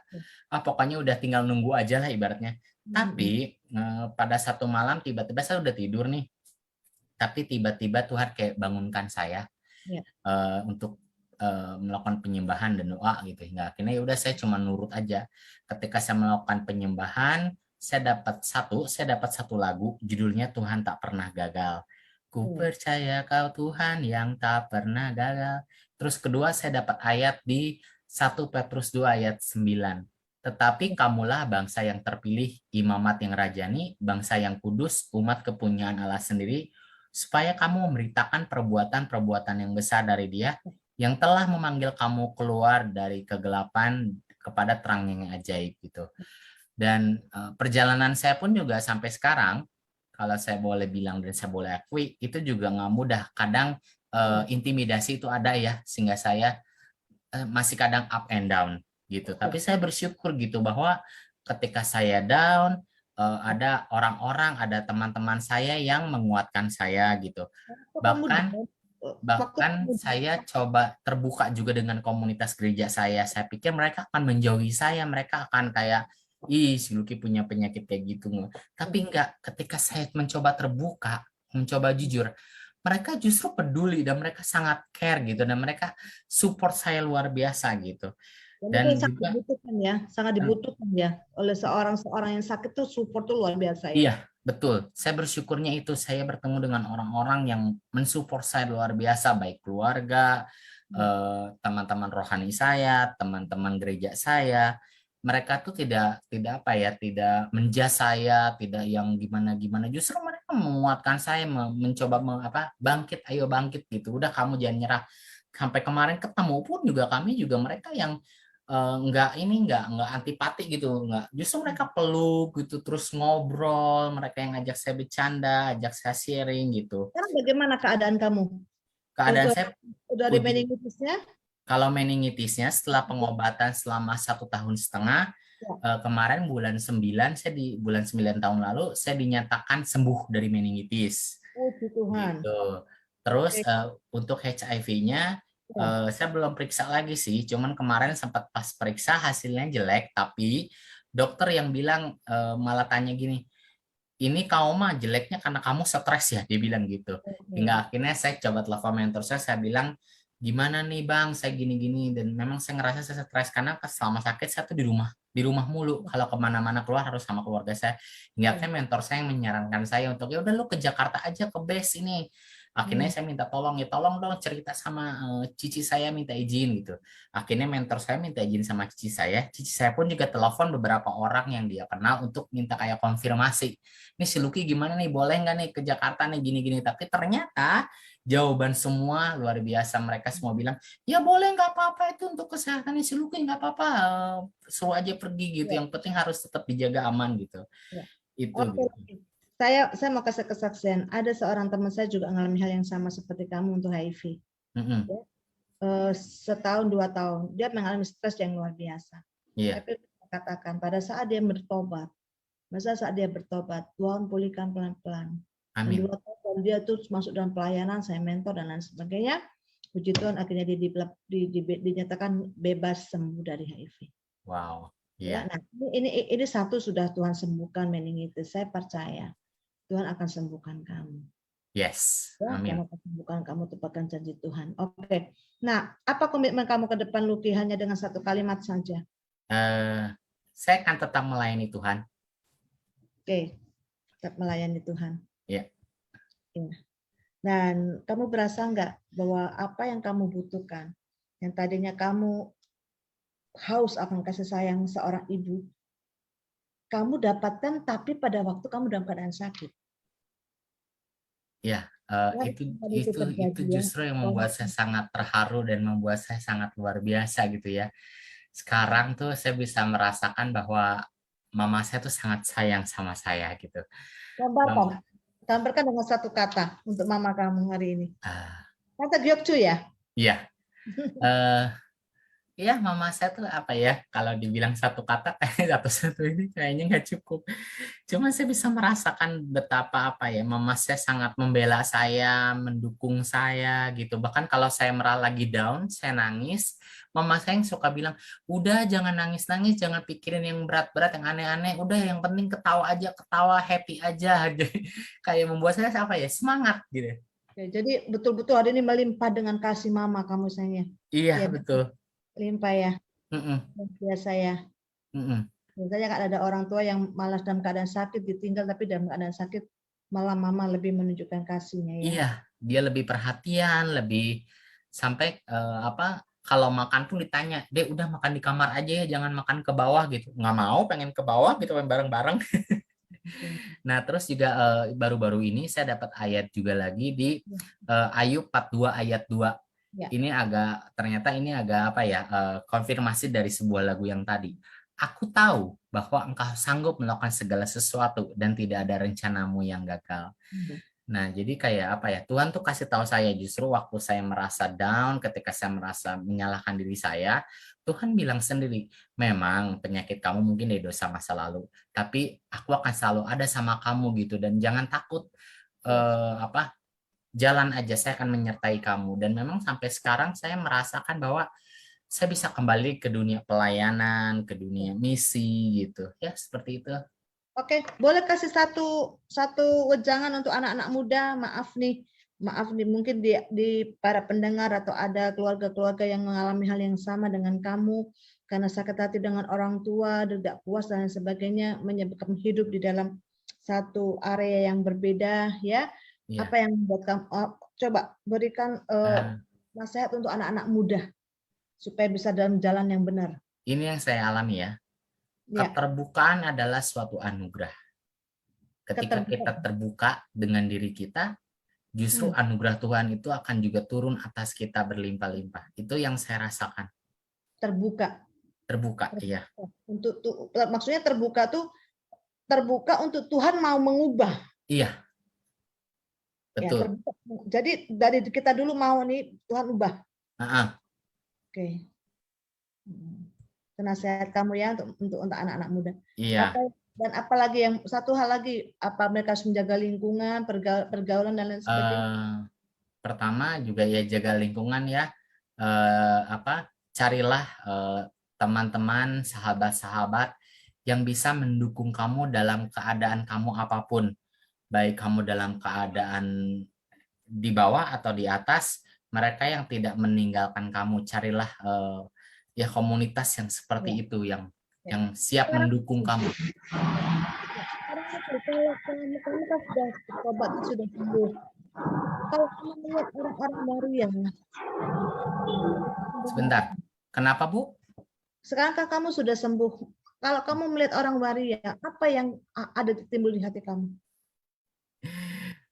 Speaker 2: pokoknya udah tinggal nunggu aja lah ibaratnya. Tapi pada satu malam tiba-tiba saya udah tidur nih, tapi tiba-tiba Tuhan kayak bangunkan saya
Speaker 1: Ya.
Speaker 2: untuk melakukan penyembahan dan doa gitu. Hingga akhirnya ya udah saya cuma nurut aja. Ketika saya melakukan penyembahan, saya dapat satu lagu judulnya Tuhan Tak Pernah Gagal. Ku
Speaker 1: Ya.
Speaker 2: percaya kau Tuhan yang tak pernah gagal. Terus kedua saya dapat ayat di 1 Petrus 2 ayat 9. Tetapi kamulah bangsa yang terpilih, imamat yang rajani, bangsa yang kudus, umat kepunyaan Allah sendiri, supaya kamu memberitakan perbuatan-perbuatan yang besar dari Dia yang telah memanggil kamu keluar dari kegelapan kepada terang yang ajaib gitu. Dan perjalanan saya pun juga sampai sekarang, kalau saya boleh bilang dan saya boleh akui, itu juga nggak mudah. Kadang intimidasi itu ada ya, sehingga saya masih kadang up and down gitu. Tapi saya bersyukur gitu bahwa ketika saya down, ada orang-orang, ada teman-teman saya yang menguatkan saya gitu.
Speaker 1: Waktu kamu
Speaker 2: Bahkan
Speaker 1: down, waktu
Speaker 2: bahkan
Speaker 1: kamu
Speaker 2: saya coba terbuka juga dengan komunitas gereja saya. Saya pikir mereka akan menjauhi saya, mereka akan kayak, ih si Lucky punya penyakit kayak gitu. Tapi enggak, ketika saya mencoba terbuka, mencoba jujur, mereka justru peduli dan mereka sangat care gitu, dan mereka support saya luar biasa gitu.
Speaker 1: dan itu
Speaker 2: Dan
Speaker 1: sangat
Speaker 2: juga
Speaker 1: dibutuhkan ya, sangat dibutuhkan ya oleh seorang yang sakit tuh support tuh luar biasa ya.
Speaker 2: iya, betul. Saya bersyukurnya itu saya bertemu dengan orang-orang yang mensupport saya luar biasa, baik keluarga, teman-teman rohani saya, teman-teman gereja saya, mereka tuh tidak apa ya, tidak menjas saya, tidak yang gimana-gimana. Justru mereka menguatkan saya, mencoba bangkit, ayo bangkit gitu. Udah kamu jangan nyerah. Sampai kemarin ketemu pun juga kami juga mereka yang nggak antipati gitu, nggak. Justru mereka peluk gitu, terus ngobrol, mereka yang ngajak saya bercanda, ajak saya sharing gitu.
Speaker 1: Sekarang bagaimana keadaan kamu?
Speaker 2: Keadaan
Speaker 1: Udah
Speaker 2: saya
Speaker 1: udah di
Speaker 2: puji
Speaker 1: meningitisnya?
Speaker 2: Kalau meningitisnya setelah pengobatan selama 1,5 tahun,
Speaker 1: Ya.
Speaker 2: kemarin bulan 9 tahun lalu saya dinyatakan sembuh dari meningitis
Speaker 1: Puji Tuhan.
Speaker 2: gitu. Terus
Speaker 1: Oke.
Speaker 2: untuk HIV-nya
Speaker 1: Ya.
Speaker 2: saya belum periksa lagi sih, cuman kemarin sempat pas periksa hasilnya jelek, tapi dokter yang bilang malah tanya gini, ini kamu mah jeleknya karena kamu stres ya, dia bilang gitu. Hingga
Speaker 1: Oke.
Speaker 2: akhirnya saya coba telepon mentor saya bilang, gimana nih bang, saya gini-gini, dan memang saya ngerasa saya stres karena selama sakit saya tuh di rumah mulu, kalau kemana-mana keluar harus sama keluarga saya. Hingga
Speaker 1: Ya.
Speaker 2: akhirnya mentor saya yang menyarankan saya untuk, ya udah lu ke Jakarta aja, ke base ini. Akhirnya
Speaker 1: Hmm.
Speaker 2: saya minta tolong, ya tolong dong cerita sama cici saya, minta izin gitu. Akhirnya mentor saya minta izin sama cici saya pun juga telepon beberapa orang yang dia kenal untuk minta kayak konfirmasi, ini si Lucky gimana nih, boleh nggak nih ke Jakarta nih gini-gini. Tapi ternyata jawaban semua luar biasa, mereka semua bilang ya boleh, nggak apa-apa, itu untuk kesehatan si Lucky, nggak apa-apa, suruh aja pergi gitu,
Speaker 1: Ya.
Speaker 2: yang penting harus tetap dijaga aman gitu,
Speaker 1: Ya.
Speaker 2: itu
Speaker 1: Oke.
Speaker 2: gitu.
Speaker 1: Saya mau kasih kesaksian. Ada seorang teman saya juga mengalami hal yang sama seperti kamu untuk HIV.
Speaker 2: Mm-mm.
Speaker 1: Ya. Setahun 2 tahun dia mengalami stres yang luar biasa.
Speaker 2: Iya,
Speaker 1: Tapi katakan pada saat dia bertobat, Tuhan pulihkan pelan-pelan. Dan
Speaker 2: amin.
Speaker 1: 2 tahun dia tuh masuk dalam pelayanan, saya mentor dan lain sebagainya. Puji Tuhan akhirnya dia dinyatakan bebas sembuh dari HIV.
Speaker 2: Wow,
Speaker 1: Ya,
Speaker 2: iya,
Speaker 1: nah ini satu sudah Tuhan sembuhkan meningitis. Saya percaya Tuhan akan sembuhkan kamu.
Speaker 2: yes,
Speaker 1: Ya,
Speaker 2: amin.
Speaker 1: Tuhan akan sembuhkan kamu, tepakan janji Tuhan. Oke. Nah, apa komitmen kamu ke depan, Luki? Hanya dengan satu kalimat saja.
Speaker 2: Eh, saya akan tetap melayani Tuhan.
Speaker 1: Oke, tetap melayani Tuhan.
Speaker 2: Ya,
Speaker 1: Ya. Dan kamu berasa nggak bahwa apa yang kamu butuhkan, yang tadinya kamu haus akan kasih sayang seorang ibu, kamu dapatkan tapi pada waktu kamu dalam keadaan sakit.
Speaker 2: ya,
Speaker 1: Ya,
Speaker 2: itu
Speaker 1: itu
Speaker 2: itu itu
Speaker 1: terjadi ya.
Speaker 2: justru yang membuat saya sangat terharu dan membuat saya sangat luar biasa gitu ya. Sekarang tuh saya bisa merasakan bahwa mama saya tuh sangat sayang sama saya gitu.
Speaker 1: Gambarkan,
Speaker 2: Mama,
Speaker 1: gambarkan dengan satu kata untuk mama kamu hari ini.
Speaker 2: ah,
Speaker 1: Kata Gyokcu ya.
Speaker 2: iya, eh, iya mama saya tuh apa ya? Kalau dibilang satu kata kayak satu-satu ini kayaknya nggak cukup. Cuma saya bisa merasakan betapa apa ya, mama saya sangat membela saya, mendukung saya gitu. Bahkan kalau saya merasa lagi down, saya nangis, mama saya yang suka bilang, udah jangan nangis-nangis, jangan pikirin yang berat-berat, yang aneh-aneh, udah yang penting ketawa aja, ketawa, happy aja. Jadi kayak membuat saya apa ya, semangat gitu.
Speaker 1: Oke, jadi betul-betul hari ini melimpah dengan kasih mama kamu sayangnya.
Speaker 2: Iya
Speaker 1: Ya,
Speaker 2: betul.
Speaker 1: limpah ya.
Speaker 2: Mm-mm,
Speaker 1: Biasa ya.
Speaker 2: mm-mm.
Speaker 1: Biasanya kan ada orang tua yang malas dalam keadaan sakit ditinggal, tapi dalam keadaan sakit malah mama lebih menunjukkan kasihnya ya.
Speaker 2: Iya, dia lebih perhatian, lebih sampai apa? Kalau makan pun ditanya, Dek udah makan di kamar aja ya, jangan makan ke bawah gitu. Nggak mau, pengen ke bawah gitu, pengen bareng-bareng. Nah, terus juga baru-baru ini saya dapat ayat juga lagi di Ayub 42 ayat 2.
Speaker 1: Ya.
Speaker 2: Ternyata ini agak apa ya, konfirmasi dari sebuah lagu yang tadi. Aku tahu bahwa engkau sanggup melakukan segala sesuatu dan tidak ada rencanamu yang gagal. Nah, jadi kayak apa ya? Tuhan tuh kasih tahu saya justru waktu saya merasa down, ketika saya merasa menyalahkan diri saya, Tuhan bilang sendiri, memang penyakit kamu mungkin dari dosa masa lalu, tapi aku akan selalu ada sama kamu gitu dan jangan takut
Speaker 1: Yes.
Speaker 2: apa jalan aja saya akan menyertai kamu dan memang sampai sekarang saya merasakan bahwa saya bisa kembali ke dunia pelayanan, ke dunia misi gitu. Ya, seperti itu.
Speaker 1: Oke, boleh kasih satu wejangan untuk anak-anak muda. Maaf nih, mungkin di para pendengar atau ada keluarga-keluarga yang mengalami hal yang sama dengan kamu karena sakit hati dengan orang tua, tidak puas dan sebagainya, menyebabkan hidup di dalam satu area yang berbeda, ya.
Speaker 2: Iya.
Speaker 1: Apa yang membuat kamu? Coba berikan
Speaker 2: Nah,
Speaker 1: nasihat untuk anak-anak muda supaya bisa dalam jalan yang benar.
Speaker 2: Ini yang saya alami ya.
Speaker 1: Ya,
Speaker 2: Keterbukaan adalah suatu anugerah. Ketika kita
Speaker 1: keterbukaan.
Speaker 2: terbuka dengan diri kita, justru
Speaker 1: Hmm,
Speaker 2: anugerah Tuhan itu akan juga turun atas kita berlimpah-limpah. Itu yang saya rasakan.
Speaker 1: terbuka.
Speaker 2: Terbuka, iya.
Speaker 1: Maksudnya terbuka untuk Tuhan mau mengubah.
Speaker 2: Iya,
Speaker 1: Ya,
Speaker 2: betul.
Speaker 1: terbuka. Jadi dari kita dulu mau nih Tuhan ubah.
Speaker 2: Nah,
Speaker 1: Oke. Itu nasihat kamu ya untuk anak-anak muda.
Speaker 2: iya.
Speaker 1: Dan apalagi yang satu hal lagi, apa mereka harus menjaga lingkungan, pergaulan dan lain sebagainya.
Speaker 2: Eh, Pertama juga ya jaga lingkungan ya. Carilah teman-teman, sahabat-sahabat yang bisa mendukung kamu dalam keadaan kamu apapun. Baik kamu dalam keadaan di bawah atau di atas, mereka yang tidak meninggalkan kamu. Carilah ya komunitas yang seperti
Speaker 1: Ya,
Speaker 2: itu, yang
Speaker 1: ya.
Speaker 2: siap
Speaker 1: Sekarang,
Speaker 2: mendukung kamu.
Speaker 1: sekarang kalau kamu kan sudah bertobat, sudah sembuh. Kalau kamu melihat orang-orang baru yang
Speaker 2: Sebentar. Kenapa, Bu?
Speaker 1: sekarang kan kamu sudah sembuh. Kalau kamu melihat orang waria, apa yang ada timbul di hati kamu?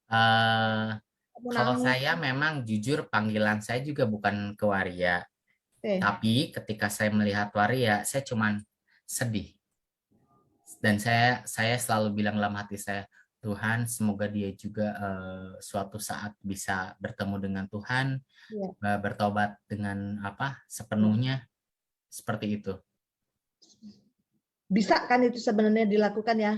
Speaker 2: Eh,
Speaker 1: Kamu
Speaker 2: Kalau
Speaker 1: nangis.
Speaker 2: saya memang jujur panggilan saya juga bukan ke waria.
Speaker 1: Oke.
Speaker 2: Tapi ketika saya melihat waria, saya cuman sedih. Dan saya selalu bilang dalam hati saya, Tuhan, semoga dia juga suatu saat bisa bertemu dengan Tuhan,
Speaker 1: Ya,
Speaker 2: bertobat dengan
Speaker 1: ya.
Speaker 2: sepenuhnya, seperti itu.
Speaker 1: Bisa kan itu sebenarnya dilakukan ya,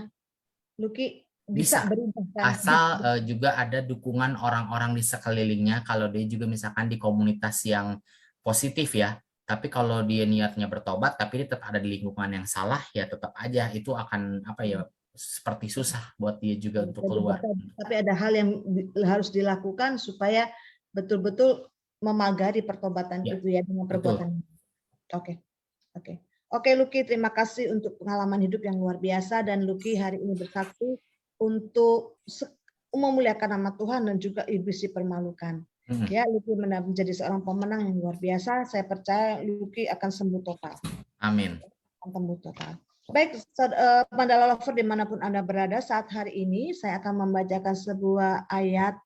Speaker 1: Luki? Bisa
Speaker 2: Bisa,
Speaker 1: berubah kan?
Speaker 2: asal juga ada dukungan orang-orang di sekelilingnya. Kalau dia juga misalkan di komunitas yang positif ya, tapi kalau dia niatnya bertobat tapi dia tetap ada di lingkungan yang salah, ya tetap aja itu akan seperti susah buat dia juga untuk
Speaker 1: Jadi,
Speaker 2: keluar.
Speaker 1: tapi ada hal yang harus dilakukan supaya betul-betul memagari pertobatan
Speaker 2: Ya,
Speaker 1: itu ya dengan
Speaker 2: betul.
Speaker 1: perbuatan. Oke, oke. Oke, Luki, terima kasih untuk pengalaman hidup yang luar biasa, dan Luki hari ini bersaksi untuk memuliakan nama Tuhan dan juga iblis dipermalukan.
Speaker 2: Hmm,
Speaker 1: Ya, Luki menjadi seorang pemenang yang luar biasa. Saya percaya Luki akan sembuh total.
Speaker 2: amin.
Speaker 1: Akan sembuh total. Baik, Mandala Lover dimanapun Anda berada, saat hari ini saya akan membacakan sebuah ayat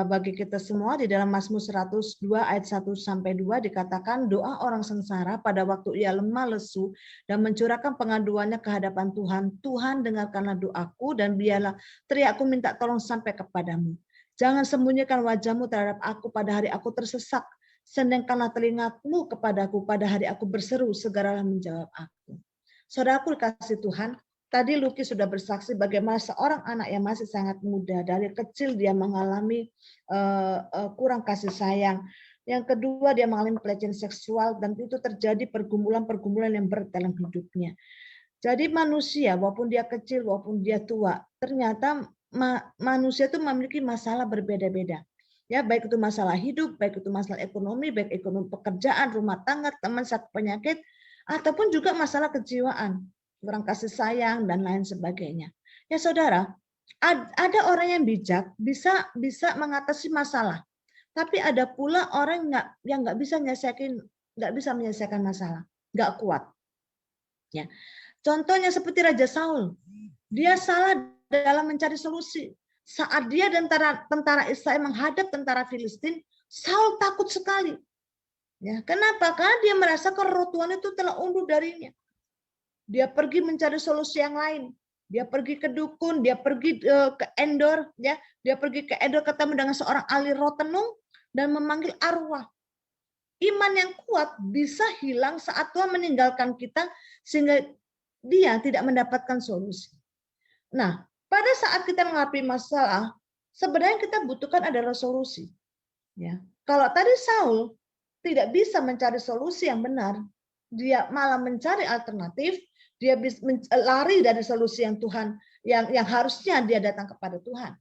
Speaker 1: bagi kita semua di dalam Mazmur 102 ayat 1 sampai 2 dikatakan, doa orang sengsara pada waktu ia lemah lesu dan mencurahkan pengaduannya ke hadapan Tuhan. Tuhan, dengarkanlah doaku dan biarlah teriakku minta tolong sampai kepadamu. Jangan sembunyikan wajahmu terhadap aku pada hari aku tersesak. Sendengkanlah telingamu kepadaku pada hari aku berseru, segeralah menjawab aku. Saudaraku dikasih Tuhan, tadi Luki sudah bersaksi bagaimana seorang anak yang masih sangat muda, dari kecil dia mengalami kurang kasih sayang. Yang kedua, dia mengalami pelecehan seksual, dan itu terjadi pergumulan-pergumulan yang berat dalam hidupnya. Jadi manusia, walaupun dia kecil, walaupun dia tua, ternyata manusia itu memiliki masalah berbeda-beda. Ya, baik itu masalah hidup, baik itu masalah ekonomi, baik ekonomi pekerjaan, rumah tangga, teman, sakit, penyakit, ataupun juga masalah kejiwaan, kurang kasih sayang dan lain sebagainya. Ya saudara, ada orang yang bijak bisa mengatasi masalah, tapi ada pula orang yang nggak bisa menyelesaikan masalah, nggak kuat. Ya, contohnya seperti Raja Saul, dia salah dalam mencari solusi. Saat dia dan tentara Israel menghadap tentara Filistin, Saul takut sekali. Ya, kenapa? Karena dia merasa roh Tuhan itu telah undur darinya. Dia pergi mencari solusi yang lain. Dia pergi ke dukun, dia pergi ke Endor, ya, dia pergi ke Endor ketemu dengan seorang ahli roh tenung dan memanggil arwah. Iman yang kuat bisa hilang saat Tuhan meninggalkan kita sehingga dia tidak mendapatkan solusi. Nah, pada saat kita menghadapi masalah, sebenarnya kita butuhkan adalah solusi. Ya, kalau tadi Saul tidak bisa mencari solusi yang benar, dia malah mencari alternatif, dia bisa lari dari solusi yang Tuhan yang harusnya dia datang kepada Tuhan.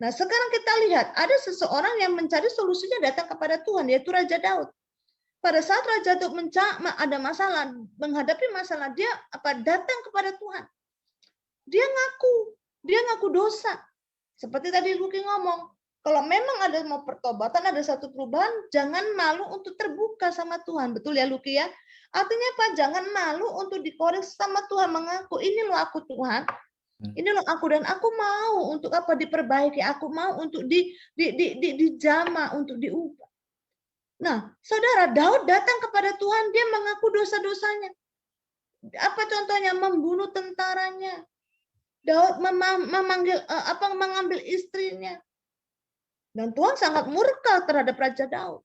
Speaker 1: Nah, sekarang kita lihat ada seseorang yang mencari solusinya datang kepada Tuhan, yaitu Raja Daud. Pada saat Raja Daud ada masalah, menghadapi masalah, dia datang kepada Tuhan. Dia ngaku dosa. Seperti tadi Luki ngomong, Kalau memang ada mau pertobatan, ada satu perubahan, jangan malu untuk terbuka sama Tuhan. Betul ya Luki ya? Artinya apa? Jangan malu untuk dikoreksi sama Tuhan, mengaku ini loh aku Tuhan. Ini loh aku, dan aku mau untuk apa diperbaiki, aku mau untuk dijama, untuk diubah. Nah, saudara, Daud datang kepada Tuhan, dia mengaku dosa-dosanya. Apa contohnya? Membunuh tentaranya. Daud mengambil istrinya. Dan Tuhan sangat murka terhadap Raja Daud.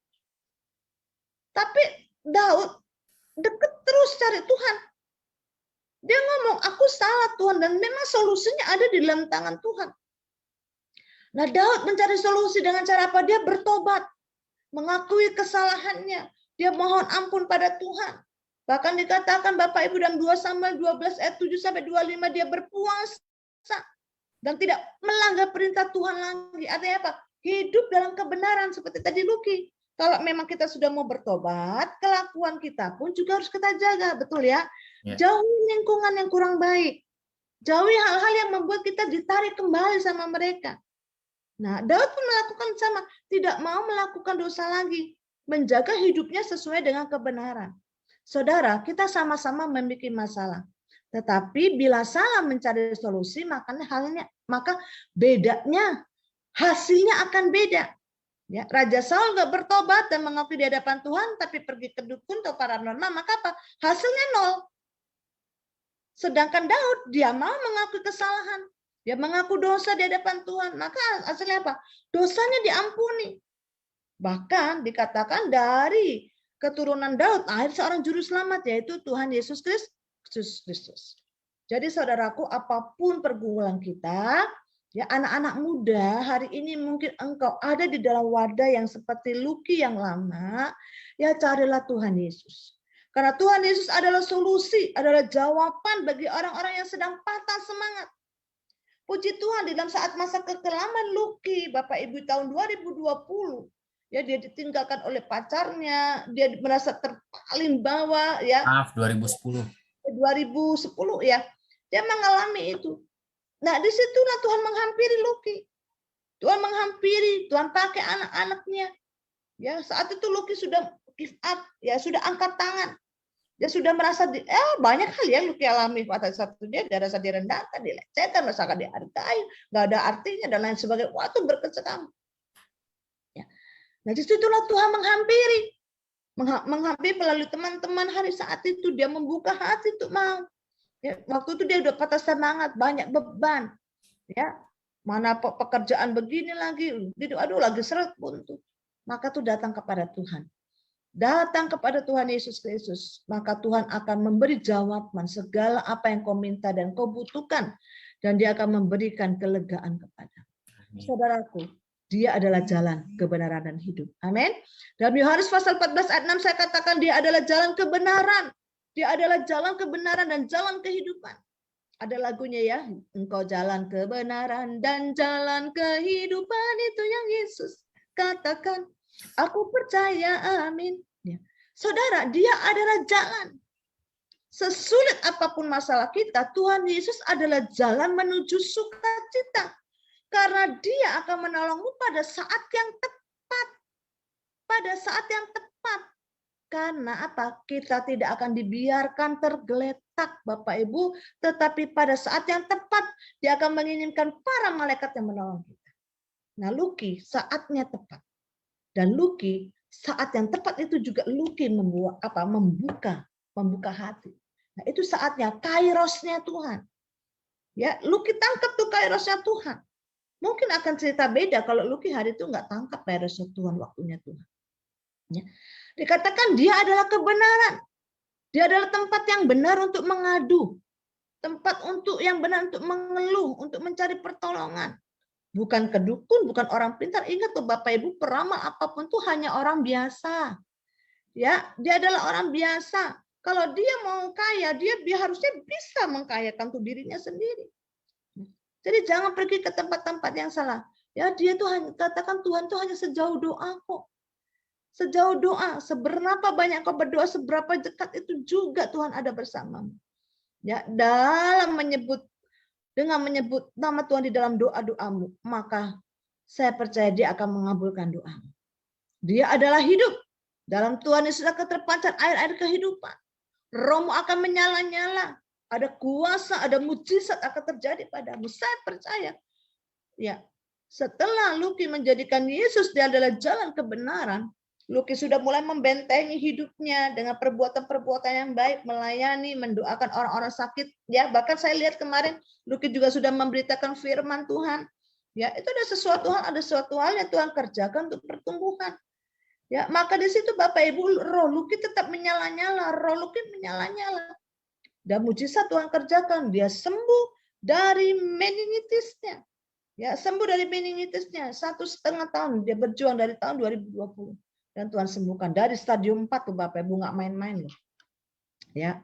Speaker 1: Tapi Daud deket terus cari Tuhan. Dia ngomong, aku salah Tuhan, dan memang solusinya ada di dalam tangan Tuhan. Nah, Daud mencari solusi dengan cara apa? Dia bertobat, mengakui kesalahannya. Dia mohon ampun pada Tuhan. Bahkan dikatakan Bapak Ibu dalam 2 Samuel 12 ayat 7 sampai 25 dia berpuasa dan tidak melanggar perintah Tuhan lagi. Artinya apa? Hidup dalam kebenaran seperti tadi Luki. Kalau memang kita sudah mau bertobat, kelakuan kita pun juga harus kita jaga, betul ya? Jauhi lingkungan yang kurang baik. Jauhi hal-hal yang membuat kita ditarik kembali sama mereka. Nah, Daud pun melakukan sama, tidak mau melakukan dosa lagi, menjaga hidupnya sesuai dengan kebenaran. Saudara, kita sama-sama memiliki masalah. Tetapi bila salah mencari solusi, maka bedanya hasilnya akan beda. Ya, Raja Saul nggak bertobat dan mengakui di hadapan Tuhan, tapi pergi ke dukun atau paranormal, maka apa? Hasilnya nol. Sedangkan Daud, dia mau mengakui kesalahan. Dia mengaku dosa di hadapan Tuhan. Maka hasilnya apa? Dosanya diampuni. Bahkan dikatakan dari keturunan Daud, lahir seorang juru selamat, yaitu Tuhan Yesus Kristus. Jadi saudaraku, apapun pergumulan kita, ya anak-anak muda, hari ini mungkin engkau ada di dalam wadah yang seperti Luki yang lama, ya carilah Tuhan Yesus. Karena Tuhan Yesus adalah solusi, adalah jawaban bagi orang-orang yang sedang patah semangat. Puji Tuhan, di dalam saat masa kekelaman Luki, Bapak Ibu tahun 2020, ya dia ditinggalkan oleh pacarnya, dia merasa terpaling bawah, ya.
Speaker 2: Maaf, 2010
Speaker 1: ya, dia mengalami itu. Nah, disitulah Tuhan menghampiri Luki. Tuhan menghampiri, Tuhan pakai anak-anaknya. Ya, saat itu Luki sudah give up, ya sudah angkat tangan. Dia sudah merasa banyak hal yang Luki alami pada saat itu. Dia rasa direndahkan, dilecehkan, merasa dihargai, nggak ada artinya dan lain sebagainya. Waktu berkecamuk. Ya. Nah, disitulah Tuhan menghampiri melalui teman-teman hari saat itu. Dia membuka hati untuk mau. Ya, waktu itu dia udah patah semangat, banyak beban. Ya, mana pekerjaan begini lagi, aduh lagi seret buntu. Maka tuh datang kepada Tuhan. Datang kepada Tuhan Yesus Kristus, maka Tuhan akan memberi jawaban segala apa yang kau minta dan kau butuhkan, dan Dia akan memberikan kelegaan kepada saudaraku. Dia adalah jalan, kebenaran, dan hidup. Amin. Dalam Yohanes pasal 14 ayat 6 saya katakan dia adalah jalan kebenaran. Dia adalah jalan kebenaran dan jalan kehidupan. Ada lagunya ya, engkau jalan kebenaran dan jalan kehidupan, itu yang Yesus katakan. Aku percaya, amin. Ya. Saudara, dia adalah jalan. Sesulit apapun masalah kita, Tuhan Yesus adalah jalan menuju sukacita. Karena dia akan menolongmu pada saat yang tepat. Pada saat yang tepat. Karena apa? Kita tidak akan dibiarkan tergeletak, Bapak Ibu. Tetapi pada saat yang tepat, dia akan mengirimkan para malaikat yang menolong kita. Nah, Luki, saatnya tepat. Dan Luki, saat yang tepat itu juga Luki membuka hati. Nah, itu saatnya kairosnya Tuhan. Ya, Luki tangkap tuh kairosnya Tuhan. Mungkin akan cerita beda kalau Luki hari itu nggak tangkap kairosnya Tuhan, waktunya Tuhan. Ya. Dikatakan dia adalah kebenaran. Dia adalah tempat yang benar untuk mengadu. Tempat yang benar untuk mengeluh, untuk mencari pertolongan. Bukan kedukun, bukan orang pintar. Ingat tuh Bapak Ibu, peramal apapun tuh hanya orang biasa. Ya, dia adalah orang biasa. Kalau dia mau kaya, dia harusnya bisa mengkayakan tuh dirinya sendiri. Jadi jangan pergi ke tempat-tempat yang salah. Ya, dia tuh hanya katakan Tuhan tuh hanya sejauh doa kok. Sejauh doa, seberapa banyak kau berdoa, seberapa dekat itu juga Tuhan ada bersamamu. Ya, dengan menyebut nama Tuhan di dalam doa-doamu, maka saya percaya Dia akan mengabulkan doamu. Dia adalah hidup. Dalam Tuhan Yesus akan terpancar air-air kehidupan. Rohmu akan menyala-nyala. Ada kuasa, ada mujizat akan terjadi padamu. Saya percaya. Ya, setelah Luki menjadikan Yesus dia adalah jalan kebenaran, Luki sudah mulai membentengi hidupnya dengan perbuatan-perbuatan yang baik, melayani, mendoakan orang-orang sakit. Ya, bahkan saya lihat kemarin Luki juga sudah memberitakan firman Tuhan. Ya, itu ada sesuatu hal yang Tuhan kerjakan untuk pertumbuhan. Ya, maka di situ Bapak Ibu, roh Luki tetap menyala-nyala, Dan mujizat Tuhan kerjakan, dia sembuh dari meningitisnya. Ya, sembuh dari meningitisnya 1,5 tahun dia berjuang dari tahun 2020 dan Tuhan sembuhkan dari stadium 4 tuh Bapak Ibu, nggak main-main loh. Ya,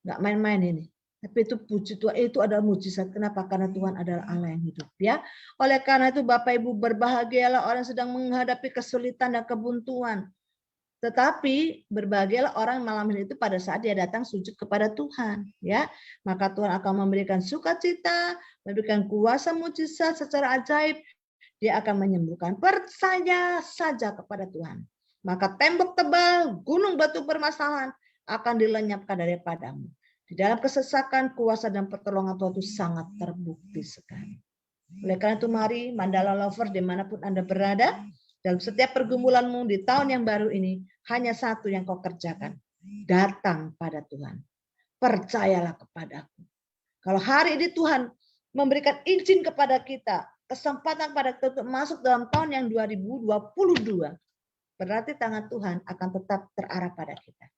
Speaker 1: nggak main-main ini. Tapi itu puji Tuhan, itu adalah mujizat. Kenapa? Karena Tuhan adalah Allah yang hidup. Ya, oleh karena itu Bapak Ibu berbahagialah orang sedang menghadapi kesulitan dan kebuntuan. Tetapi berbahagialah orang malam ini itu pada saat dia datang sujud kepada Tuhan, ya. Maka Tuhan akan memberikan sukacita, memberikan kuasa mujizat secara ajaib. Dia akan menyembuhkan. Percaya saja kepada Tuhan. Maka tembok tebal, gunung batu bermasalahan akan dilenyapkan daripadamu. Di dalam kesesakan, kuasa dan pertolongan Tuhan itu sangat terbukti sekali. Oleh karena itu mari Mandala Lover dimanapun Anda berada, dalam setiap pergumulanmu di tahun yang baru ini, hanya satu yang kau kerjakan. Datang pada Tuhan. Percayalah kepadaku. Kalau hari ini Tuhan memberikan izin kepada kita, kesempatan pada kita untuk masuk dalam tahun yang 2022, berarti tangan Tuhan akan tetap terarah pada kita.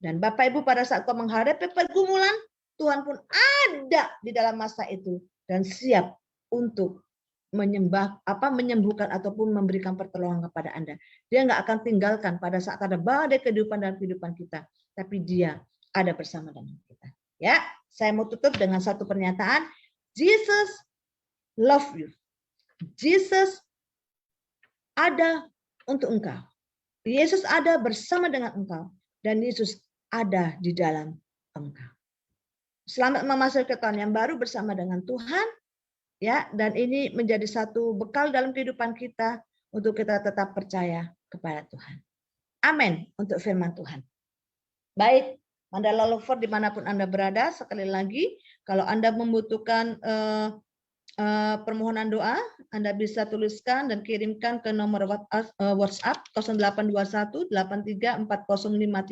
Speaker 1: Dan Bapak Ibu pada saat kau menghadapi pergumulan, Tuhan pun ada di dalam masa itu dan siap untuk menyembuhkan ataupun memberikan pertolongan kepada Anda. Dia nggak akan tinggalkan pada saat ada badai kehidupan dalam kehidupan kita, tapi Dia ada bersama dengan kita. Ya, saya mau tutup dengan satu pernyataan. Jesus love you. Jesus ada untuk engkau. Yesus ada bersama dengan engkau dan Yesus ada di dalam engkau. Selamat memasuki tahun yang baru bersama dengan Tuhan. Ya, dan ini menjadi satu bekal dalam kehidupan kita untuk kita tetap percaya kepada Tuhan. Amin untuk firman Tuhan. Baik, Mandala Lover dimanapun Anda berada, sekali lagi, kalau Anda membutuhkan permohonan doa, Anda bisa tuliskan dan kirimkan ke nomor WhatsApp 0821 83 4053.